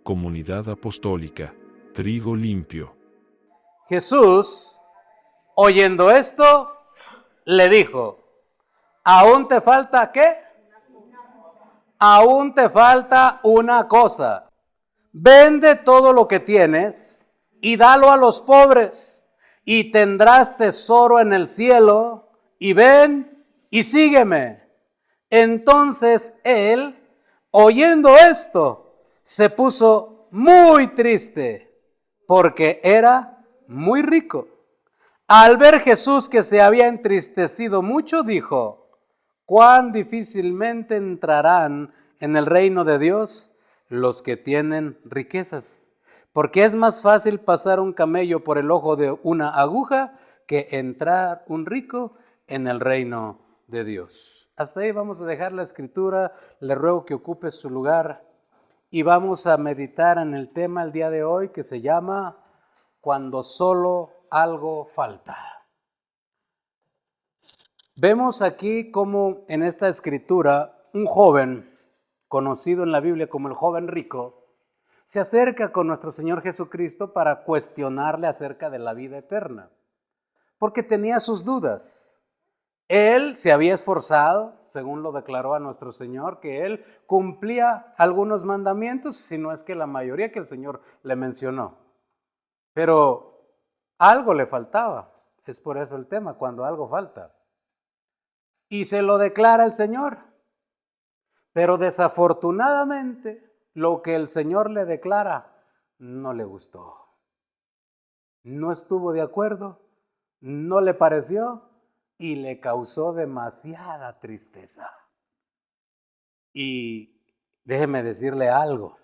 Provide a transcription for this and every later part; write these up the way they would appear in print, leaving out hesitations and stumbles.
Comunidad Apostólica, Trigo Limpio. Jesús, oyendo esto, le dijo: ¿aún te falta qué? Aún te falta una cosa. Vende todo lo que tienes y dalo a los pobres, y tendrás tesoro en el cielo, y ven y sígueme. Entonces él, oyendo esto, se puso muy triste, porque era muy rico. Al ver Jesús que se había entristecido mucho, dijo: cuán difícilmente entrarán en el reino de Dios los que tienen riquezas. Porque es más fácil pasar un camello por el ojo de una aguja que entrar un rico en el reino de Dios. Hasta ahí vamos a dejar la escritura. Le ruego que ocupe su lugar y vamos a meditar en el tema el día de hoy, que se llama Cuando solo algo falta. Vemos aquí cómo en esta escritura un joven, conocido en la Biblia como el joven rico, se acerca con nuestro Señor Jesucristo para cuestionarle acerca de la vida eterna, porque tenía sus dudas. Él se había esforzado, según lo declaró a nuestro Señor, que él cumplía algunos mandamientos, si no es que la mayoría que el Señor le mencionó. Pero algo le faltaba. Es por eso el tema, cuando algo falta. Y se lo declara el Señor. Pero desafortunadamente, lo que el Señor le declara no le gustó. No estuvo de acuerdo, no le pareció y le causó demasiada tristeza. Y déjeme decirle algo.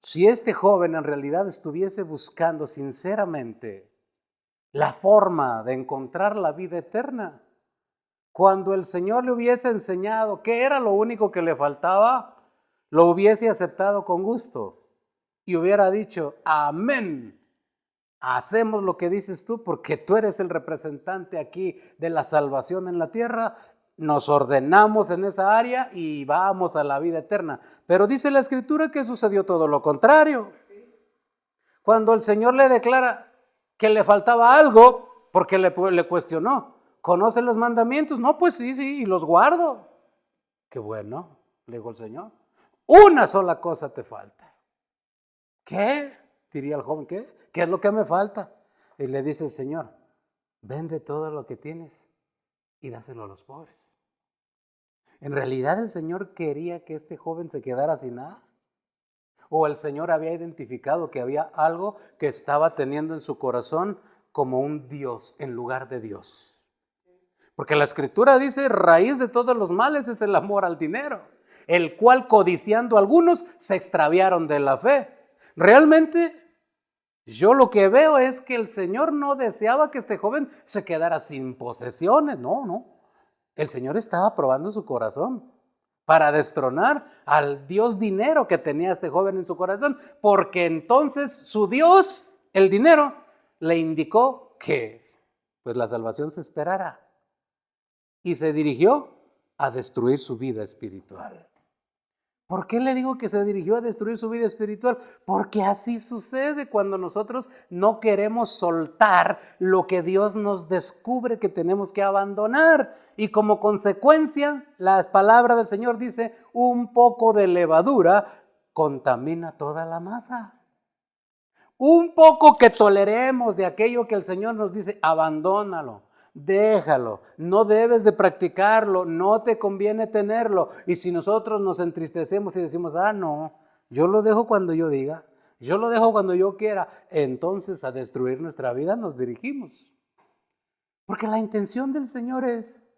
Si este joven en realidad estuviese buscando sinceramente la forma de encontrar la vida eterna, cuando el Señor le hubiese enseñado qué era lo único que le faltaba, lo hubiese aceptado con gusto y hubiera dicho: amén, hacemos lo que dices tú, porque tú eres el representante aquí de la salvación en la tierra. Nos ordenamos en esa área y vamos a la vida eterna. Pero dice la Escritura que sucedió todo lo contrario. Cuando el Señor le declara que le faltaba algo, porque le cuestionó: ¿conoce los mandamientos? No, pues sí, y los guardo. Qué bueno, le dijo el Señor. Una sola cosa te falta. ¿Qué? Diría el joven, ¿qué? ¿Qué es lo que me falta? Y le dice el Señor: vende todo lo que tienes y dáselo a los pobres. ¿En realidad el Señor quería que este joven se quedara sin nada? ¿O el Señor había identificado que había algo que estaba teniendo en su corazón como un Dios en lugar de Dios? Porque la Escritura dice: raíz de todos los males es el amor al dinero, el cual codiciando algunos se extraviaron de la fe. Realmente yo lo que veo es que el Señor no deseaba que este joven se quedara sin posesiones. No. El Señor estaba probando su corazón para destronar al Dios dinero que tenía este joven en su corazón, porque entonces su Dios, el dinero, le indicó que pues la salvación se esperara y se dirigió a destruir su vida espiritual. ¿Por qué le digo que se dirigió a destruir su vida espiritual? Porque así sucede cuando nosotros no queremos soltar lo que Dios nos descubre que tenemos que abandonar. Y como consecuencia, la palabra del Señor dice: un poco de levadura contamina toda la masa. Un poco que toleremos de aquello que el Señor nos dice, abandónalo. Déjalo, no debes de practicarlo, no te conviene tenerlo. Y si nosotros nos entristecemos y decimos: no, yo lo dejo cuando yo diga, yo lo dejo cuando yo quiera, entonces a destruir nuestra vida nos dirigimos. Porque la intención del Señor es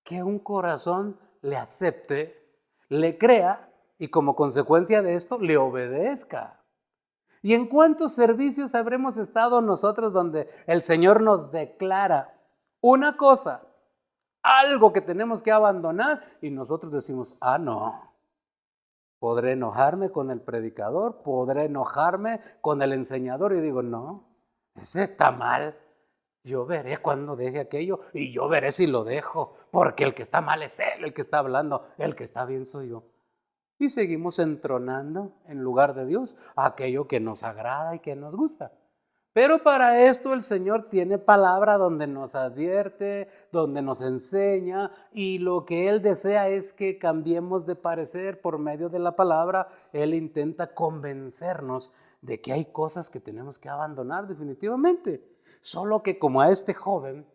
que un corazón le acepte, le crea y como consecuencia de esto le obedezca. ¿Y en cuántos servicios habremos estado nosotros donde el Señor nos declara una cosa, algo que tenemos que abandonar, y nosotros decimos: no, podré enojarme con el predicador, podré enojarme con el enseñador, y digo: no, ese está mal, yo veré cuando deje aquello y yo veré si lo dejo, porque el que está mal es él, el que está hablando, el que está bien soy yo. y seguimos entronando en lugar de Dios aquello que nos agrada y que nos gusta. Pero para esto el Señor tiene palabra donde nos advierte, donde nos enseña, y lo que Él desea es que cambiemos de parecer por medio de la palabra. Él intenta convencernos de que hay cosas que tenemos que abandonar definitivamente. Solo que como a este joven,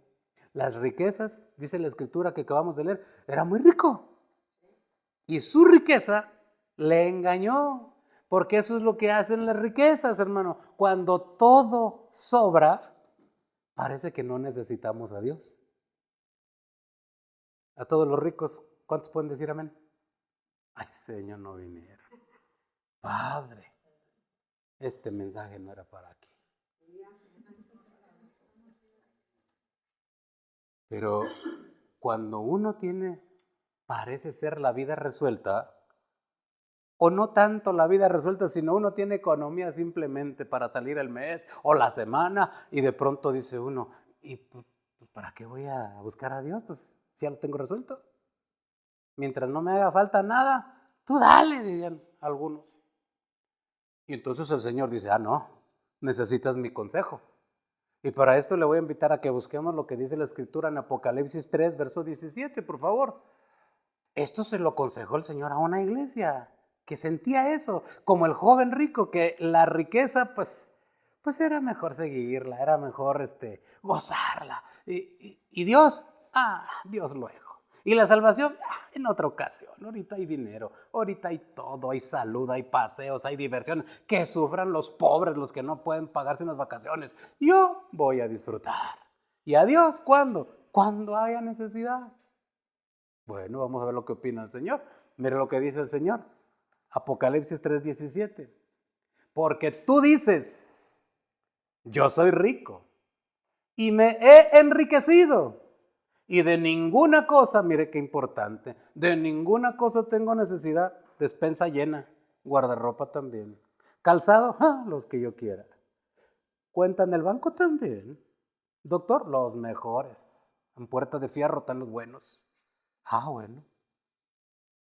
las riquezas, dice la escritura que acabamos de leer, era muy rico. Y su riqueza le engañó. Porque eso es lo que hacen las riquezas, hermano. Cuando todo sobra, parece que no necesitamos a Dios. A todos los ricos, ¿cuántos pueden decir amén? Ay, Señor, no vinieron. Padre, este mensaje no era para aquí. Pero cuando uno tiene, parece ser la vida resuelta, o no tanto la vida resuelta, sino uno tiene economía simplemente para salir el mes o la semana, y de pronto dice uno, ¿y pues para qué voy a buscar a Dios? Pues ya lo tengo resuelto. Mientras no me haga falta nada, tú dale, dirían algunos. Y entonces el Señor dice, no, necesitas mi consejo. Y para esto le voy a invitar a que busquemos lo que dice la Escritura en Apocalipsis 3, verso 17, por favor. Esto se lo aconsejó el Señor a una iglesia que sentía eso, como el joven rico, que la riqueza pues era mejor seguirla, era mejor gozarla. Y Dios, Dios luego. Y la salvación, en otra ocasión. Ahorita hay dinero, ahorita hay todo, hay salud, hay paseos, hay diversiones. Que sufran los pobres, los que no pueden pagarse unas vacaciones. Yo voy a disfrutar. ¿Y a Dios cuándo? Cuando haya necesidad. Bueno, vamos a ver lo que opina el Señor. Mire lo que dice el Señor. Apocalipsis 3:17. Porque tú dices, yo soy rico y me he enriquecido y de ninguna cosa, mire qué importante, de ninguna cosa tengo necesidad. Despensa llena, guardarropa también, calzado, los que yo quiera. Cuenta en el banco también. Doctor, los mejores. En Puerta de Fierro están los buenos. Bueno.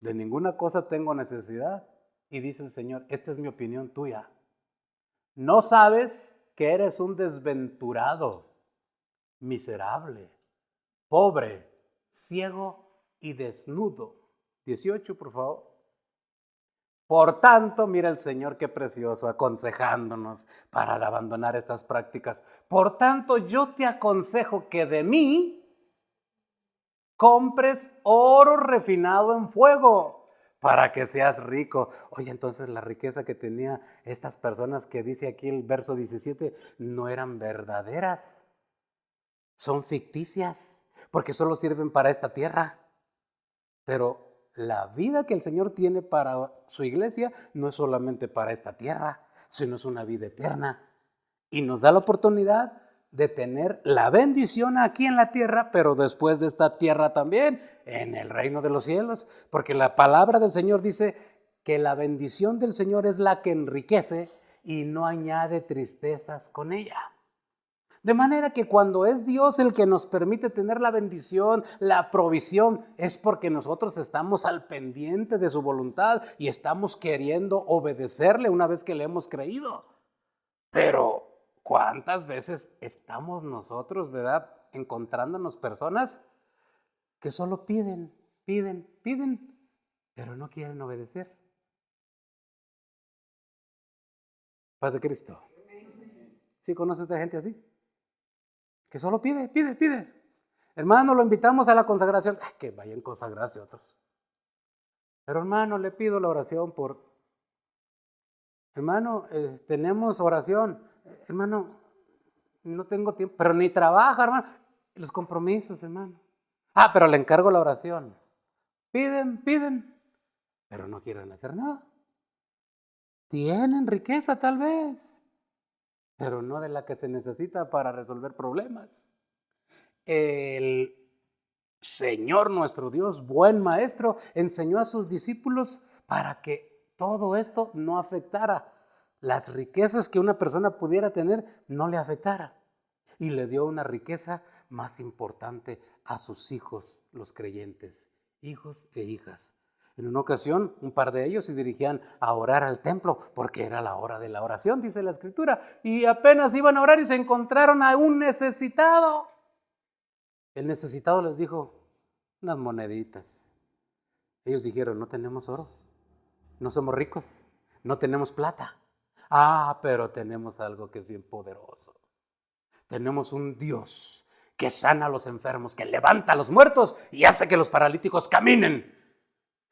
De ninguna cosa tengo necesidad. Y dice el Señor, esta es mi opinión tuya. No sabes que eres un desventurado, miserable, pobre, ciego y desnudo. 18, por favor. Por tanto, mira el Señor qué precioso, aconsejándonos para abandonar estas prácticas. Por tanto, yo te aconsejo que de mí compres oro refinado en fuego para que seas rico. Oye, entonces la riqueza que tenía estas personas que dice aquí el verso 17 no eran verdaderas, son ficticias, porque solo sirven para esta tierra. Pero la vida que el Señor tiene para su iglesia no es solamente para esta tierra, sino es una vida eterna. Y nos da la oportunidad de tener la bendición aquí en la tierra, pero después de esta tierra también, en el reino de los cielos. Porque la palabra del Señor dice que la bendición del Señor es la que enriquece y no añade tristezas con ella. De manera que cuando es Dios el que nos permite tener la bendición, la provisión, es porque nosotros estamos al pendiente de su voluntad y estamos queriendo obedecerle una vez que le hemos creído. Pero ¿cuántas veces estamos nosotros, verdad, encontrándonos personas que solo piden, pero no quieren obedecer? Paz de Cristo. ¿Sí conoce usted gente así? Que solo pide. Hermano, lo invitamos a la consagración. Que vayan a consagrarse otros. Pero hermano, le pido la oración por... Hermano, tenemos oración. Hermano, no tengo tiempo, pero ni trabaja, hermano. Los compromisos, hermano. Pero le encargo la oración. Piden, pero no quieren hacer nada. Tienen riqueza tal vez, pero no de la que se necesita para resolver problemas. El Señor nuestro Dios, buen maestro, enseñó a sus discípulos para que todo esto no afectara. Las riquezas que una persona pudiera tener no le afectara. Y le dio una riqueza más importante a sus hijos, los creyentes, hijos e hijas. En una ocasión, un par de ellos se dirigían a orar al templo porque era la hora de la oración, dice la Escritura. Y apenas iban a orar y se encontraron a un necesitado. El necesitado les dijo, unas moneditas. Ellos dijeron, no tenemos oro, no somos ricos, no tenemos plata. Pero tenemos algo que es bien poderoso. Tenemos un Dios que sana a los enfermos, que levanta a los muertos y hace que los paralíticos caminen.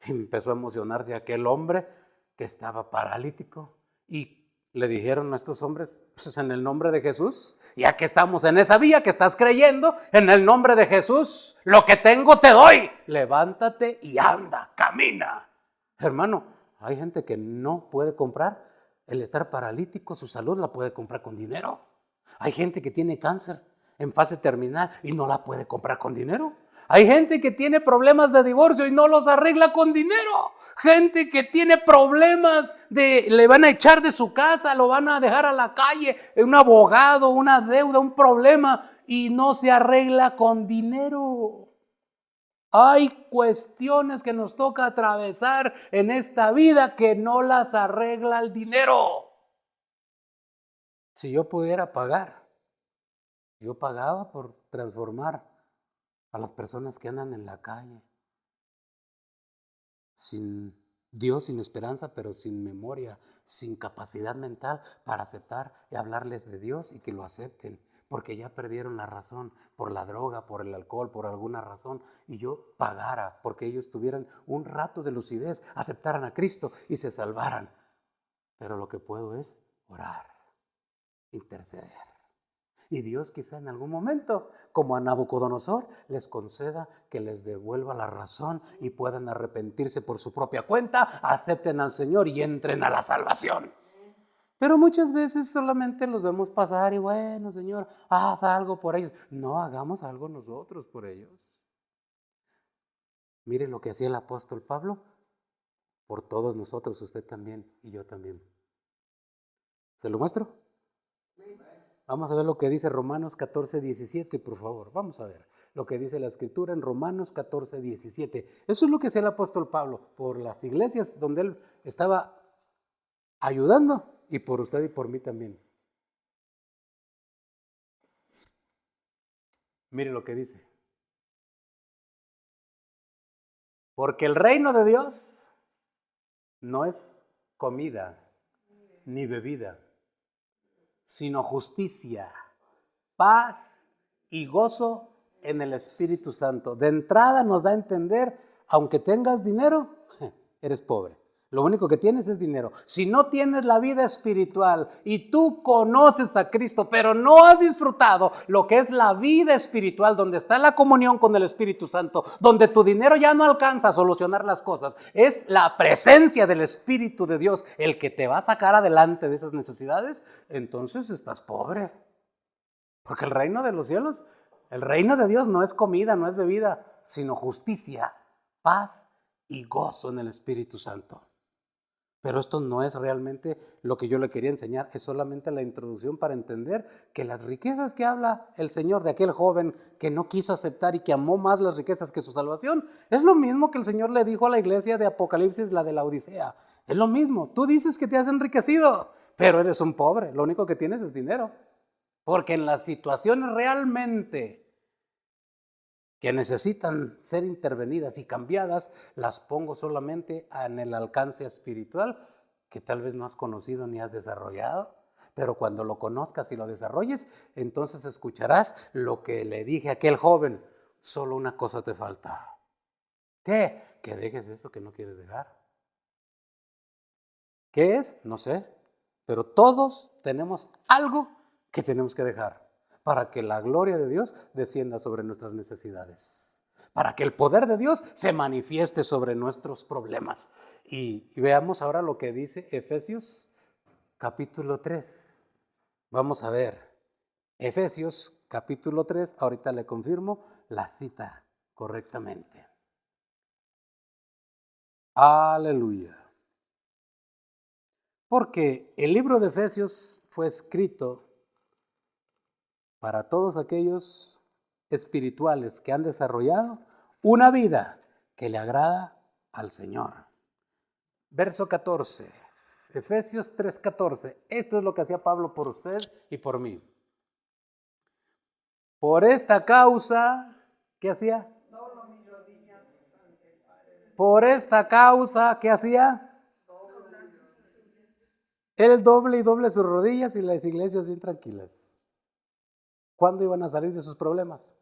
Empezó a emocionarse aquel hombre que estaba paralítico y le dijeron a estos hombres, pues en el nombre de Jesús, ya que estamos en esa vía que estás creyendo, en el nombre de Jesús, lo que tengo te doy, levántate y anda, camina. Hermano, hay gente que no puede comprar el estar paralítico, su salud la puede comprar con dinero. Hay gente que tiene cáncer en fase terminal y no la puede comprar con dinero. Hay gente que tiene problemas de divorcio y no los arregla con dinero. Gente que tiene problemas le van a echar de su casa, lo van a dejar a la calle, un abogado, una deuda, un problema y no se arregla con dinero. Hay cuestiones que nos toca atravesar en esta vida que no las arregla el dinero. Si yo pudiera pagar, yo pagaba por transformar a las personas que andan en la calle, sin Dios, sin esperanza, pero sin memoria, sin capacidad mental para aceptar y hablarles de Dios y que lo acepten, porque ya perdieron la razón por la droga, por el alcohol, por alguna razón, y yo pagara porque ellos tuvieran un rato de lucidez, aceptaran a Cristo y se salvaran. Pero lo que puedo es orar, interceder. Y Dios quizá en algún momento, como a Nabucodonosor, les conceda que les devuelva la razón y puedan arrepentirse por su propia cuenta, acepten al Señor y entren a la salvación. Pero muchas veces solamente los vemos pasar y bueno, Señor, haz algo por ellos. No hagamos algo nosotros por ellos. Mire lo que hacía el apóstol Pablo por todos nosotros, usted también y yo también. ¿Se lo muestro? Vamos a ver lo que dice Romanos 14, 17, por favor. Vamos a ver lo que dice la Escritura en Romanos 14, 17. Eso es lo que hacía el apóstol Pablo por las iglesias donde él estaba ayudando y por usted y por mí también. Mire lo que dice. Porque el reino de Dios no es comida ni bebida, sino justicia, paz y gozo en el Espíritu Santo. De entrada nos da a entender, aunque tengas dinero, eres pobre. Lo único que tienes es dinero. Si no tienes la vida espiritual y tú conoces a Cristo, pero no has disfrutado lo que es la vida espiritual, donde está la comunión con el Espíritu Santo, donde tu dinero ya no alcanza a solucionar las cosas, es la presencia del Espíritu de Dios el que te va a sacar adelante de esas necesidades, entonces estás pobre. Porque el reino de los cielos, el reino de Dios no es comida, no es bebida, sino justicia, paz y gozo en el Espíritu Santo. Pero esto no es realmente lo que yo le quería enseñar, es solamente la introducción para entender que las riquezas que habla el Señor de aquel joven que no quiso aceptar y que amó más las riquezas que su salvación, es lo mismo que el Señor le dijo a la iglesia de Apocalipsis, la de la Odisea. Es lo mismo, tú dices que te has enriquecido, pero eres un pobre, lo único que tienes es dinero. Porque en las situaciones realmente que necesitan ser intervenidas y cambiadas, las pongo solamente en el alcance espiritual que tal vez no has conocido ni has desarrollado. Pero cuando lo conozcas y lo desarrolles, entonces escucharás lo que le dije a aquel joven. Solo una cosa te falta. ¿Qué? Que dejes eso que no quieres dejar. ¿Qué es? No sé. Pero todos tenemos algo que tenemos que dejar para que la gloria de Dios descienda sobre nuestras necesidades, para que el poder de Dios se manifieste sobre nuestros problemas. Y veamos ahora lo que dice Efesios capítulo 3. Vamos a ver, Efesios capítulo 3, ahorita le confirmo la cita correctamente. Aleluya. Porque el libro de Efesios fue escrito para todos aquellos espirituales que han desarrollado una vida que le agrada al Señor. Verso 14, Efesios 3:14. Esto es lo que hacía Pablo por usted y por mí. Por esta causa, ¿qué hacía? Por esta causa, ¿qué hacía? Él doble y doble sus rodillas y las iglesias bien tranquilas. ¿Cuándo iban a salir de sus problemas?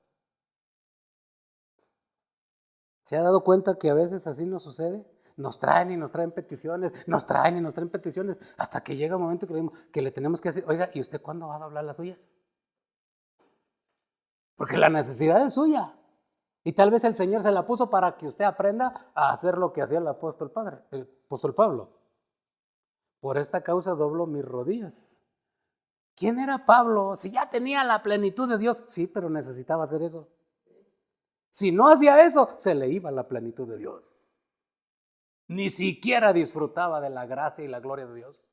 ¿Se ha dado cuenta que a veces así nos sucede? Nos traen y nos traen peticiones, nos traen y nos traen peticiones, hasta que llega un momento que le tenemos que decir, oiga, ¿y usted cuándo va a doblar las suyas? Porque la necesidad es suya. Y tal vez el Señor se la puso para que usted aprenda a hacer lo que hacía el apóstol Pablo. Por esta causa doblo mis rodillas. ¿Quién era Pablo? Si ya tenía la plenitud de Dios. Sí, pero necesitaba hacer eso. Si no hacía eso, se le iba la plenitud de Dios. Ni siquiera disfrutaba de la gracia y la gloria de Dios.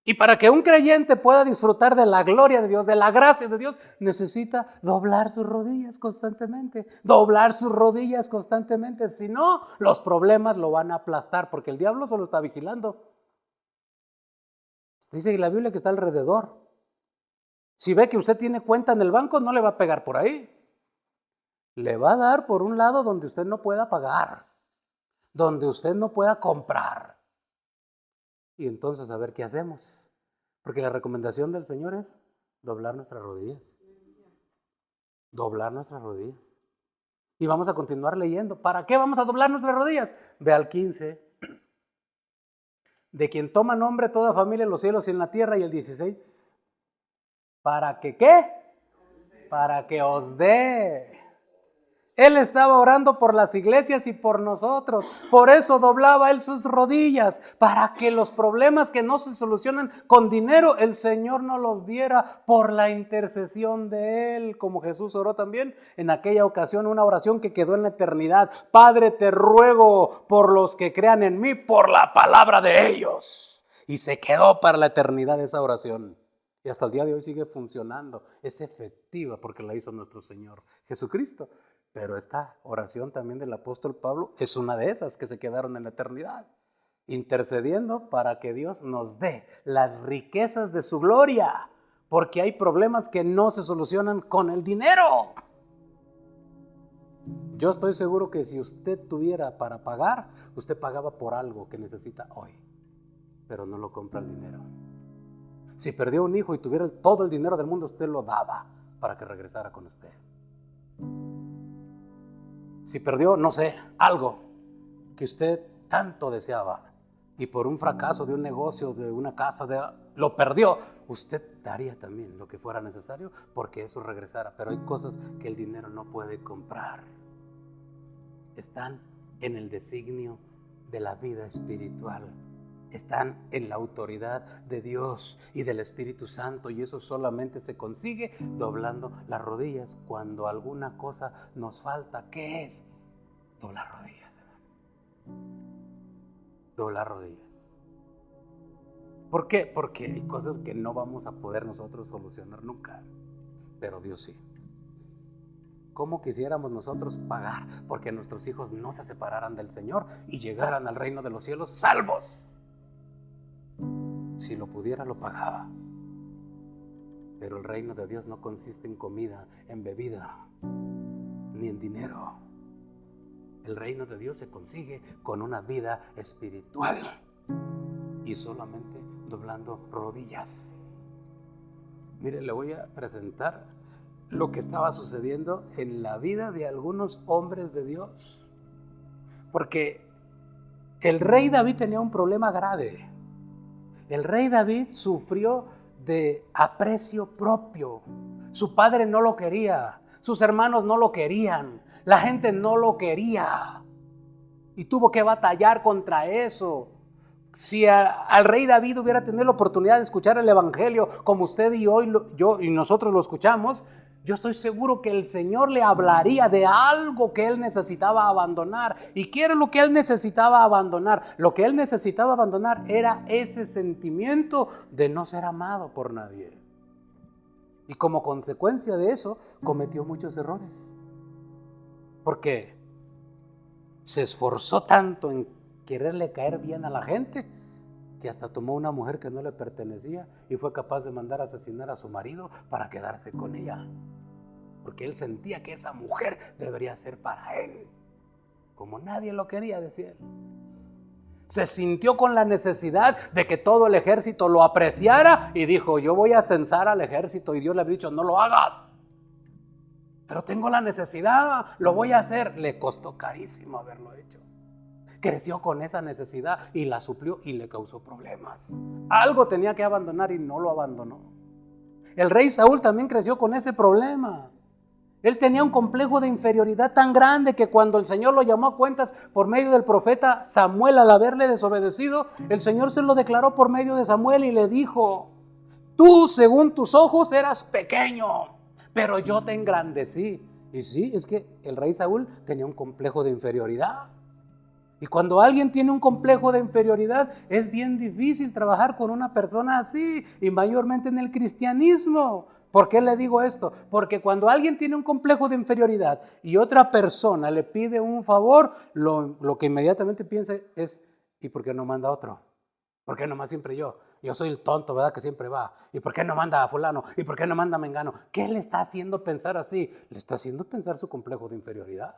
Y para que un creyente pueda disfrutar de la gloria de Dios, de la gracia de Dios, necesita doblar sus rodillas constantemente. Doblar sus rodillas constantemente. Si no, los problemas lo van a aplastar, porque el diablo solo está vigilando. Dice la Biblia que está alrededor. Si ve que usted tiene cuenta en el banco, no le va a pegar por ahí. Le va a dar por un lado donde usted no pueda pagar, donde usted no pueda comprar. Y entonces a ver qué hacemos. Porque la recomendación del Señor es doblar nuestras rodillas. Doblar nuestras rodillas. Y vamos a continuar leyendo. ¿Para qué vamos a doblar nuestras rodillas? Ve al 15. De quien toma nombre toda familia en los cielos y en la tierra. Y el 16. ¿Para que qué? Para que os dé. Él estaba orando por las iglesias y por nosotros. Por eso doblaba él sus rodillas, para que los problemas que no se solucionan con dinero, el Señor no los diera por la intercesión de él, como Jesús oró también en aquella ocasión, una oración que quedó en la eternidad. Padre, te ruego por los que crean en mí, por la palabra de ellos. Y se quedó para la eternidad esa oración. Y hasta el día de hoy sigue funcionando. Es efectiva porque la hizo nuestro Señor Jesucristo. Pero esta oración también del apóstol Pablo es una de esas que se quedaron en la eternidad, intercediendo para que Dios nos dé las riquezas de su gloria, porque hay problemas que no se solucionan con el dinero. Yo estoy seguro que si usted tuviera para pagar, usted pagaba por algo que necesita hoy, pero no lo compra el dinero. Si perdió un hijo y tuviera todo el dinero del mundo, usted lo daba para que regresara con usted. Si perdió, no sé, algo que usted tanto deseaba y por un fracaso de un negocio, de una casa, lo perdió, usted daría también lo que fuera necesario porque eso regresara. Pero hay cosas que el dinero no puede comprar. Están en el designio de la vida espiritual. Están en la autoridad de Dios y del Espíritu Santo, y eso solamente se consigue doblando las rodillas cuando alguna cosa nos falta. ¿Qué es? Doblar rodillas. Doblar rodillas. ¿Por qué? Porque hay cosas que no vamos a poder nosotros solucionar nunca, pero Dios sí. ¿Cómo quisiéramos nosotros pagar porque nuestros hijos no se separaran del Señor y llegaran al reino de los cielos salvos? Si lo pudiera, lo pagaba. Pero el reino de Dios no consiste en comida, en bebida, ni en dinero. El reino de Dios se consigue con una vida espiritual y solamente doblando rodillas. Mire, le voy a presentar lo que estaba sucediendo en la vida de algunos hombres de Dios. Porque el rey David tenía un problema grave. El rey David sufrió de aprecio propio. Su padre no lo quería, sus hermanos no lo querían, la gente no lo quería y tuvo que batallar contra eso. Si al rey David hubiera tenido la oportunidad de escuchar el evangelio como usted y hoy yo y nosotros lo escuchamos, yo estoy seguro que el Señor le hablaría de algo que él necesitaba abandonar. ¿Y qué era lo que él necesitaba abandonar? Lo que él necesitaba abandonar era ese sentimiento de no ser amado por nadie. Y como consecuencia de eso, cometió muchos errores. ¿Por qué? se esforzó tanto en quererle caer bien a la gente que hasta tomó una mujer que no le pertenecía y fue capaz de mandar a asesinar a su marido para quedarse con ella, porque él sentía que esa mujer debería ser para él, como nadie lo quería, decía él. Se sintió con la necesidad de que todo el ejército lo apreciara y dijo: yo voy a censar al ejército. Y Dios le había dicho: no lo hagas, pero tengo la necesidad, lo voy a hacer. Le costó carísimo haberlo hecho. Creció con esa necesidad y la suplió y le causó problemas. Algo tenía que abandonar y no lo abandonó. El rey Saúl también creció con ese problema. Él tenía un complejo de inferioridad tan grande que cuando el Señor lo llamó a cuentas por medio del profeta Samuel, al haberle desobedecido, el Señor se lo declaró por medio de Samuel y le dijo: tú, según tus ojos, eras pequeño, pero yo te engrandecí. Y sí, es que el rey Saúl tenía un complejo de inferioridad. Y cuando alguien tiene un complejo de inferioridad, es bien difícil trabajar con una persona así, y mayormente en el cristianismo. ¿Por qué le digo esto? Porque cuando alguien tiene un complejo de inferioridad y otra persona le pide un favor, lo que inmediatamente piensa es: ¿y por qué no manda otro? ¿Por qué nomás siempre yo? Yo soy el tonto, ¿verdad? Que siempre va. ¿Y por qué no manda a fulano? ¿Y por qué no manda a mengano? ¿Qué le está haciendo pensar así? Le está haciendo pensar su complejo de inferioridad.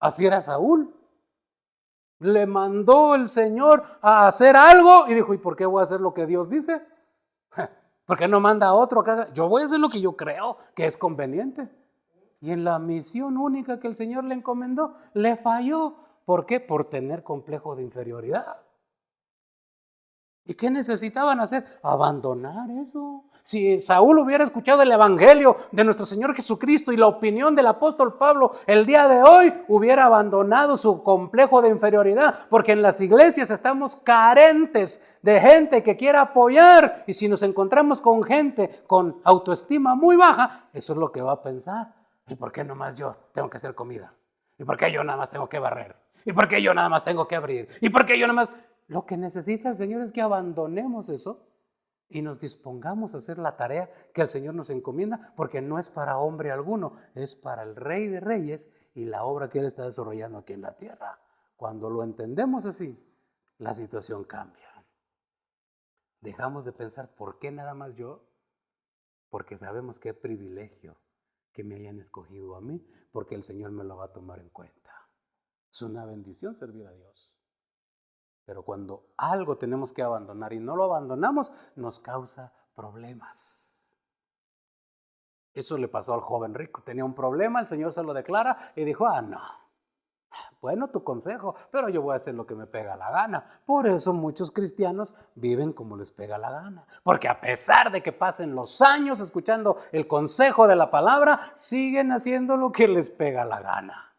Así era Saúl. Le mandó el Señor a hacer algo y dijo: ¿y por qué voy a hacer lo que Dios dice? ¿Por qué no manda a otro? Yo voy a hacer lo que yo creo que es conveniente. Y en la misión única que el Señor le encomendó, le falló. ¿Por qué? Por tener complejo de inferioridad. ¿Y qué necesitaban hacer? Abandonar eso. Si Saúl hubiera escuchado el evangelio de nuestro Señor Jesucristo y la opinión del apóstol Pablo el día de hoy, hubiera abandonado su complejo de inferioridad, porque en las iglesias estamos carentes de gente que quiera apoyar, y si nos encontramos con gente con autoestima muy baja, eso es lo que va a pensar: ¿y por qué nomás yo tengo que hacer comida? ¿Y por qué yo nada más tengo que barrer? ¿Y por qué yo nada más tengo que abrir? ¿Y por qué yo nada más? Lo que necesita el Señor es que abandonemos eso y nos dispongamos a hacer la tarea que el Señor nos encomienda, porque no es para hombre alguno, es para el Rey de Reyes y la obra que Él está desarrollando aquí en la tierra. Cuando lo entendemos así, la situación cambia. Dejamos de pensar: ¿por qué nada más yo? Porque sabemos qué privilegio que me hayan escogido a mí, porque el Señor me lo va a tomar en cuenta. Es una bendición servir a Dios. Pero cuando algo tenemos que abandonar y no lo abandonamos, nos causa problemas. Eso le pasó al joven rico. Tenía un problema, el Señor se lo declara y dijo: no, bueno, tu consejo, pero yo voy a hacer lo que me pega la gana. Por eso muchos cristianos viven como les pega la gana, porque a pesar de que pasen los años escuchando el consejo de la palabra, siguen haciendo lo que les pega la gana.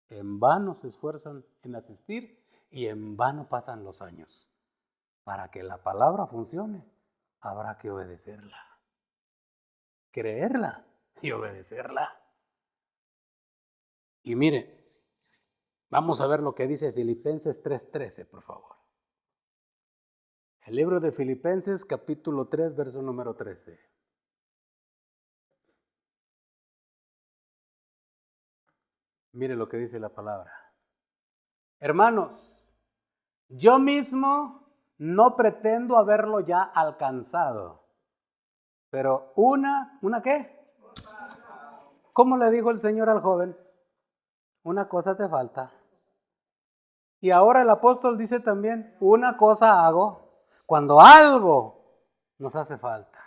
En vano se esfuerzan en asistir y en vano pasan los años. Para que la palabra funcione, habrá que obedecerla, creerla y obedecerla. Y mire, vamos a ver lo que dice Filipenses 3:13, por favor. El libro de Filipenses, capítulo 3, verso número 13. Mire lo que dice la palabra. Hermanos, yo mismo no pretendo haberlo ya alcanzado, pero ¿una qué? ¿Cómo le dijo el Señor al joven? Una cosa te falta. Y ahora el apóstol dice también: una cosa hago. Cuando algo nos hace falta,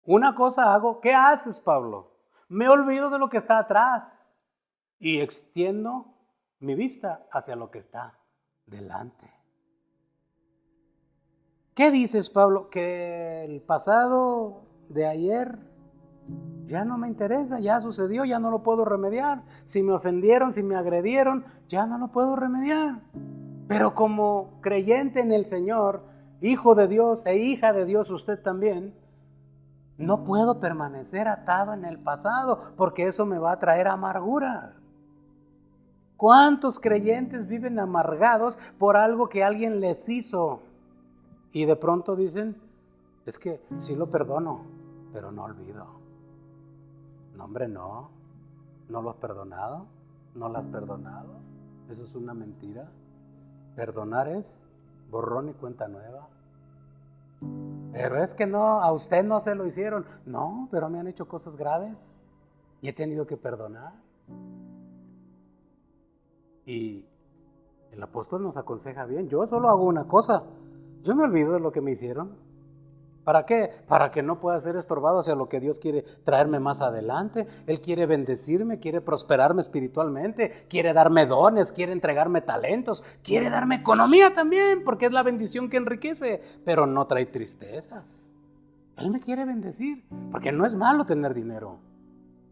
una cosa hago. ¿Qué haces, Pablo? Me olvido de lo que está atrás y extiendo mi vista hacia lo que está delante. ¿Qué dices, Pablo? Que el pasado de ayer ya no me interesa, ya sucedió, ya no lo puedo remediar. Si me ofendieron, si me agredieron, ya no lo puedo remediar. Pero como creyente en el Señor, hijo de Dios e hija de Dios usted también, no puedo permanecer atado en el pasado, porque eso me va a traer amargura. ¿Cuántos creyentes viven amargados por algo que alguien les hizo? Y de pronto dicen: es que sí lo perdono, pero no olvido. No, hombre, no lo has perdonado. ¿No la has perdonado? Eso es una mentira. Perdonar es borrón y cuenta nueva. Pero es que no, a usted no se lo hicieron. No, pero me han hecho cosas graves y he tenido que perdonar. Y el apóstol nos aconseja bien. Yo solo hago una cosa. Yo me olvido de lo que me hicieron. ¿Para qué? Para que no pueda ser estorbado hacia lo que Dios quiere traerme más adelante. Él quiere bendecirme, quiere prosperarme espiritualmente, quiere darme dones, quiere entregarme talentos, quiere darme economía también, porque es la bendición que enriquece, pero no trae tristezas. Él me quiere bendecir, porque no es malo tener dinero.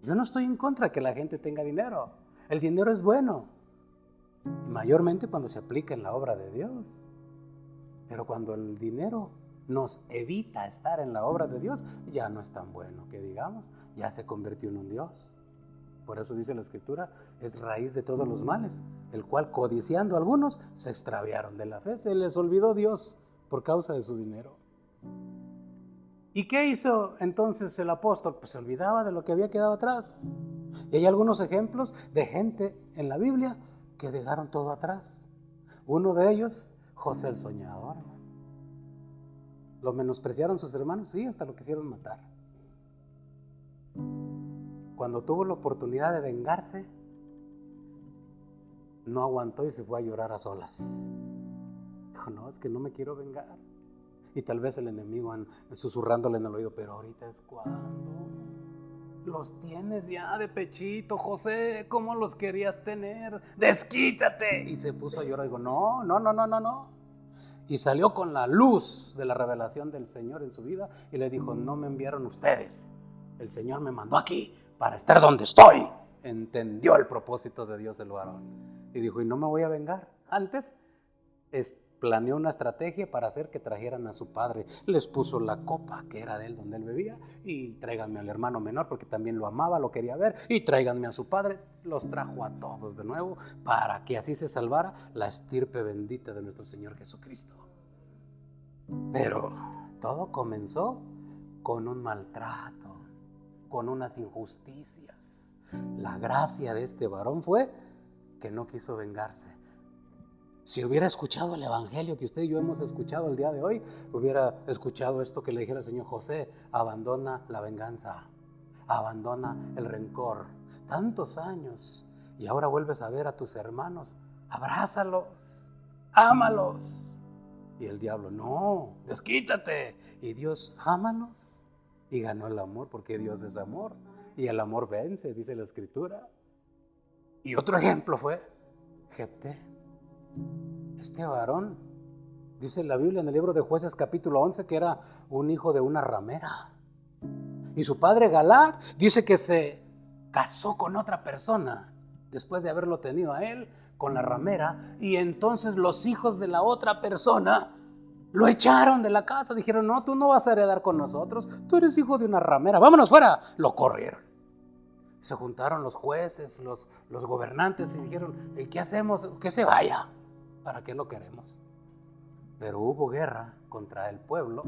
Yo no estoy en contra de que la gente tenga dinero. El dinero es bueno, mayormente cuando se aplica en la obra de Dios. Pero cuando el dinero nos evita estar en la obra de Dios, ya no es tan bueno que digamos, ya se convirtió en un Dios. Por eso dice la Escritura, es raíz de todos los males, el cual codiciando algunos se extraviaron de la fe, se les olvidó Dios por causa de su dinero. ¿Y qué hizo entonces el apóstol? Pues se olvidaba de lo que había quedado atrás. Y hay algunos ejemplos de gente en la Biblia que dejaron todo atrás. Uno de ellos, José el soñador. ¿Lo menospreciaron sus hermanos? Sí, hasta lo quisieron matar. Cuando tuvo la oportunidad de vengarse, no aguantó y se fue a llorar a solas. Dijo, no, es que no me quiero vengar. Y tal vez el enemigo susurrándole en el oído, pero ahorita es cuando los tienes ya de pechito, José, ¿cómo los querías tener? Desquítate. Y se puso a llorar y dijo, no. Y salió con la luz de la revelación del Señor en su vida y le dijo, no me enviaron ustedes, el Señor me mandó aquí para estar donde estoy. Entendió el propósito de Dios el varón y dijo, y no me voy a vengar. Antes planeó una estrategia para hacer que trajeran a su padre. Les puso la copa que era de él, donde él bebía, y tráiganme al hermano menor porque también lo amaba, lo quería ver, y tráiganme a su padre. Los trajo a todos de nuevo para que así se salvara la estirpe bendita de nuestro Señor Jesucristo. Pero todo comenzó con un maltrato, con unas injusticias. La gracia de este varón fue que no quiso vengarse. Si hubiera escuchado el evangelio que usted y yo hemos escuchado el día de hoy, hubiera escuchado esto que le dijera el Señor, José, abandona la venganza, abandona el rencor. Tantos años y ahora vuelves a ver a tus hermanos, abrázalos, ámalos. Y el diablo, no, desquítate. Y Dios, ámalos. Y ganó el amor, porque Dios es amor y el amor vence, dice la Escritura. Y otro ejemplo fue Jefté. Este varón, dice la Biblia en el libro de Jueces capítulo 11, que era un hijo de una ramera. Y su padre Galaad dice que se casó con otra persona después de haberlo tenido a él con la ramera. Y entonces los hijos de la otra persona lo echaron de la casa. Dijeron, no, tú no vas a heredar con nosotros, tú eres hijo de una ramera, vámonos fuera. Lo corrieron. Se juntaron los jueces, los gobernantes y dijeron, ¿qué hacemos? Que se vaya. ¿Para qué lo queremos? Pero hubo guerra contra el pueblo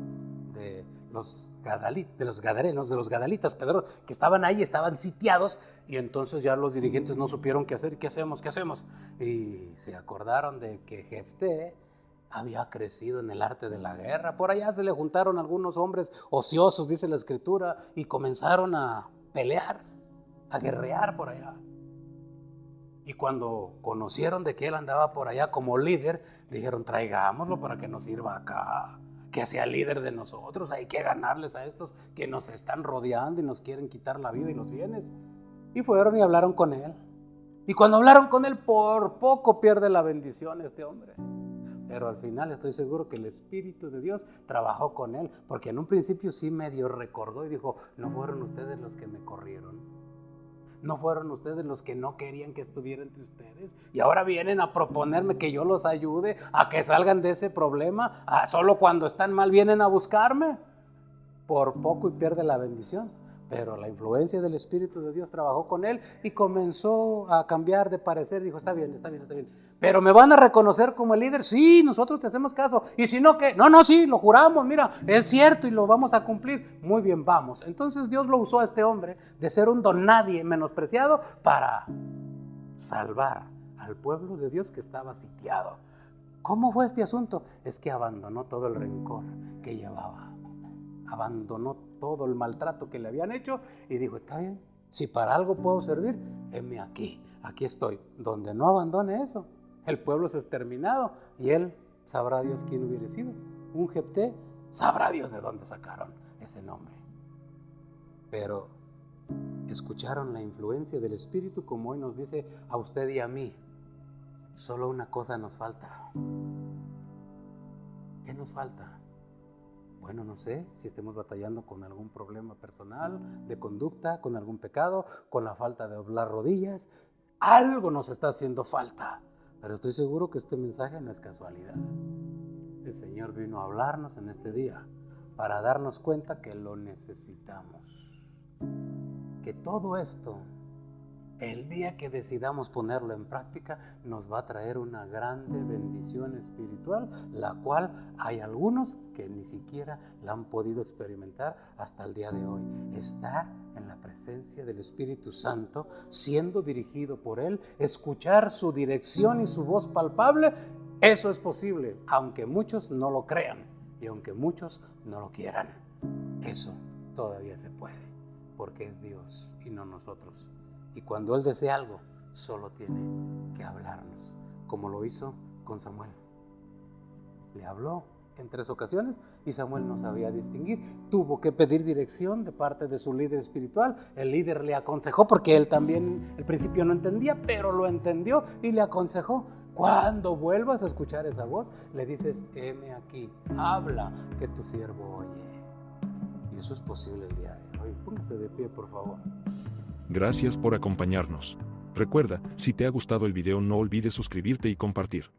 de los gadarenos, de los gadalitas, Pedro, que estaban ahí, estaban sitiados, y entonces ya los dirigentes no supieron qué hacer. ¿Qué hacemos? Y se acordaron de que Jefté había crecido en el arte de la guerra. Por allá se le juntaron algunos hombres ociosos, dice la Escritura, y comenzaron a pelear, a guerrear por allá. Y cuando conocieron de que él andaba por allá como líder, dijeron, traigámoslo para que nos sirva acá, que sea líder de nosotros. Hay que ganarles a estos que nos están rodeando y nos quieren quitar la vida y los bienes. Y fueron y hablaron con él. Y cuando hablaron con él, por poco pierde la bendición este hombre. Pero al final estoy seguro que el Espíritu de Dios trabajó con él, porque en un principio sí medio recordó y dijo, no fueron ustedes los que me corrieron. ¿No fueron ustedes los que no querían que estuviera entre ustedes? Y ahora vienen a proponerme que yo los ayude a que salgan de ese problema. Solo cuando están mal vienen a buscarme. Por poco y pierde la bendición. Pero la influencia del Espíritu de Dios trabajó con él y comenzó a cambiar de parecer. Dijo, está bien. Pero ¿me van a reconocer como el líder? Sí, nosotros te hacemos caso. Y si no, ¿qué? No, sí, lo juramos, mira, es cierto y lo vamos a cumplir. Muy bien, vamos. Entonces Dios lo usó a este hombre de ser un don nadie menospreciado para salvar al pueblo de Dios que estaba sitiado. ¿Cómo fue este asunto? Es que abandonó todo el rencor que llevaba. Abandonó todo el maltrato que le habían hecho y dijo, está bien, si para algo puedo servir, heme aquí, aquí estoy. Donde no abandone eso, el pueblo es exterminado y él, sabrá Dios quién hubiera sido. Un Jefté, sabrá Dios de dónde sacaron ese nombre. Pero escucharon la influencia del Espíritu, como hoy nos dice a usted y a mí. Solo una cosa nos falta. ¿Qué nos falta? Bueno, no sé si estemos batallando con algún problema personal, de conducta, con algún pecado, con la falta de doblar rodillas. Algo nos está haciendo falta. Pero estoy seguro que este mensaje no es casualidad. El Señor vino a hablarnos en este día para darnos cuenta que lo necesitamos. Que todo esto, el día que decidamos ponerlo en práctica, nos va a traer una grande bendición espiritual, la cual hay algunos que ni siquiera la han podido experimentar hasta el día de hoy. Estar en la presencia del Espíritu Santo, siendo dirigido por Él, escuchar su dirección y su voz palpable, eso es posible, aunque muchos no lo crean y aunque muchos no lo quieran. Eso todavía se puede, porque es Dios y no nosotros. Y cuando Él desea algo, solo tiene que hablarnos, como lo hizo con Samuel. Le habló en 3 ocasiones y Samuel no sabía distinguir. Tuvo que pedir dirección de parte de su líder espiritual. El líder le aconsejó, porque él también al principio no entendía, pero lo entendió y le aconsejó. Cuando vuelvas a escuchar esa voz, le dices, heme aquí, habla, que tu siervo oye. Y eso es posible el día de hoy. Póngase de pie, por favor. Gracias por acompañarnos. Recuerda, si te ha gustado el video no olvides suscribirte y compartir.